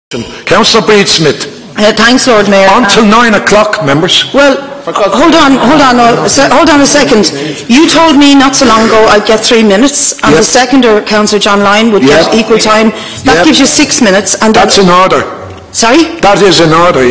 Councillor Brid Smith. Thanks, Lord Mayor. Until 9 o'clock, members. Well, hold on a second. You told me not so long ago I'd get 3 minutes, and the seconder, Councillor John Lyon, would get equal time. That gives you 6 minutes. And that's in order. Sorry? That is in order,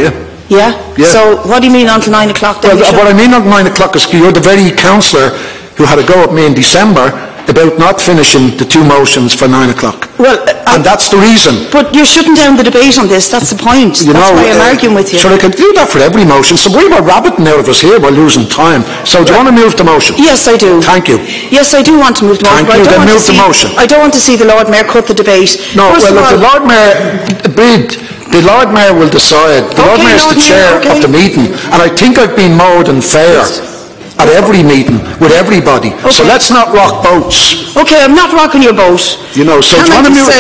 Yeah? So what do you mean until 9 o'clock? Well, what I mean until 9 o'clock is you're the very councillor who had a go at me in December about not finishing the 2 motions for 9 o'clock. Well, and that's the reason. But you're shutting down the debate on this. That's the point. That's why I'm arguing with you. Sure, I can do that for every motion. So we were rabbiting out of us here. We're losing time. So do you want to move the motion? Yes, I do. Thank you. Yes, I do want to move the motion. Thank you. Then move the motion. I don't want to see the Lord Mayor cut the debate. No, well, look, the Lord Mayor, the Lord Mayor will decide. The Lord Mayor is the chair of the meeting, and I think I've been more than fair at every meeting with everybody. So let's not rock boats. Okay, I'm not rocking your boat. You know, so do you want to move?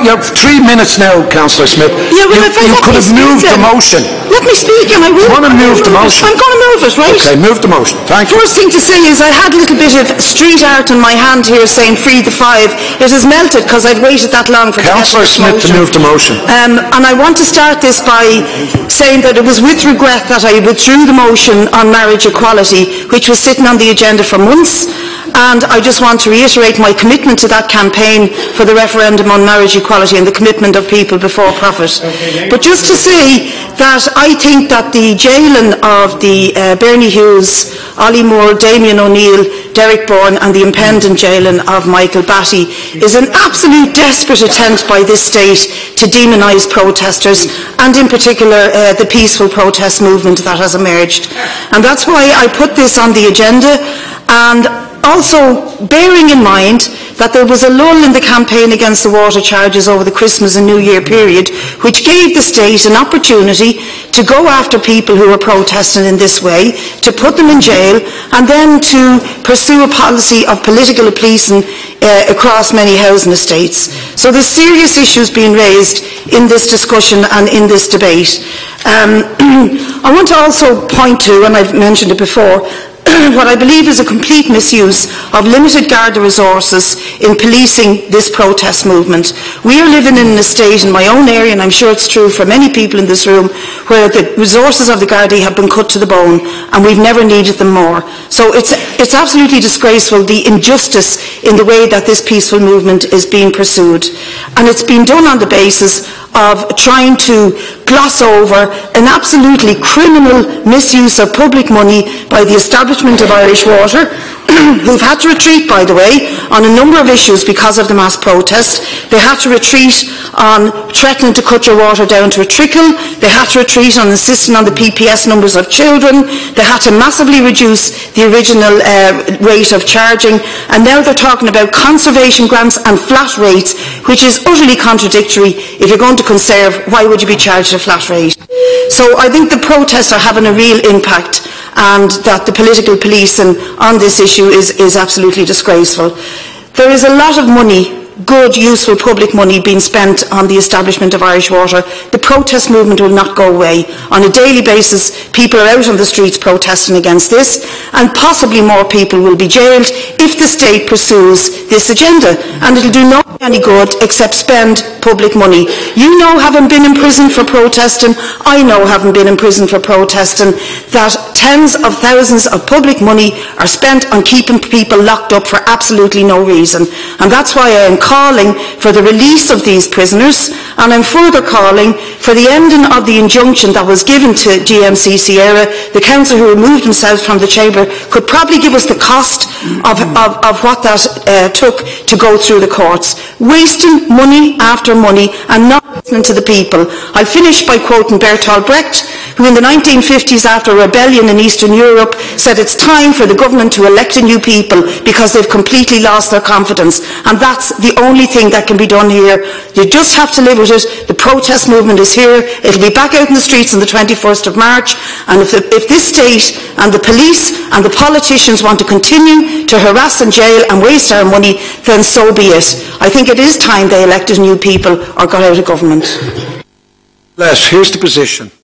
You have 3 minutes now, Councillor Smith. Yeah, well, you could have moved the motion. Let me speak, and I will. You want to move the motion? I'm going to move it, right? Okay, move the motion. Thank you. First thing to say is I had a little bit of street art in my hand here saying free the 5. It has melted because I've waited that long for Councillor Smith to move the motion. And I want to start this by saying that it was with regret that I withdrew the motion on marriage equality, which was sitting on the agenda for months. And I just want to reiterate my commitment to that campaign for the referendum on marriage equality and the commitment of people before profit. But just to say that I think that the jailing of the Bernie Hughes, Ollie Moore, Damien O'Neill, Derek Bourne and the impending jailing of Michael Batty is an absolute desperate attempt by this state to demonise protesters, and in particular the peaceful protest movement that has emerged. And that's why I put this on the agenda, and also bearing in mind that there was a lull in the campaign against the water charges over the Christmas and New Year period, which gave the state an opportunity to go after people who were protesting in this way, to put them in jail, and then to pursue a policy of political policing across many housing estates. So there's serious issues being raised in this discussion and in this debate. I want to also point to, and I've mentioned it before, what I believe is a complete misuse of limited Garda resources in policing this protest movement. We are living in an estate in my own area, and I'm sure it's true for many people in this room, where the resources of the Gardaí have been cut to the bone, and we've never needed them more. So it's absolutely disgraceful, the injustice in the way that this peaceful movement is being pursued. And it's been done on the basis of trying to gloss over an absolutely criminal misuse of public money by the establishment of Irish Water, who've had to retreat, by the way, on a number of issues because of the mass protest. They had to retreat on threatening to cut your water down to a trickle. They had to retreat on insisting on the PPS numbers of children. They had to massively reduce the original rate of charging. And now they're talking about conservation grants and flat rates, which is utterly contradictory. If you're going to conserve, why would you be charged a flat rate? So I think the protests are having a real impact, and that the political policing on this issue is absolutely disgraceful. There is a lot of money, good, useful public money, being spent on the establishment of Irish Water. The protest movement will not go away. On a daily basis, people are out on the streets protesting against this, and possibly more people will be jailed if the state pursues this agenda. And it'll do no any good except spend public money. You know, having been in prison for protesting, I know, having been in prison for protesting, that tens of thousands of public money are spent on keeping people locked up for absolutely no reason. And that's why I am calling for the release of these prisoners, and I'm further calling for the ending of the injunction that was given to GMC Cllr. The councillor who removed himself from the chamber could probably give us the cost of what that took to go through the courts. Wasting money after money and not listening to the people. I'll finish by quoting Bertolt Brecht, who in the 1950s, after a rebellion in Eastern Europe, said it's time for the government to elect a new people because they've completely lost their confidence. And that's the only thing that can be done here. You just have to live with it. The protest movement is here. It'll be back out in the streets on the 21st of March. And if this state and the police and the politicians want to continue to harass and jail and waste our money, then so be it. I think it is time they elected new people or got out of government. Les, here's the position.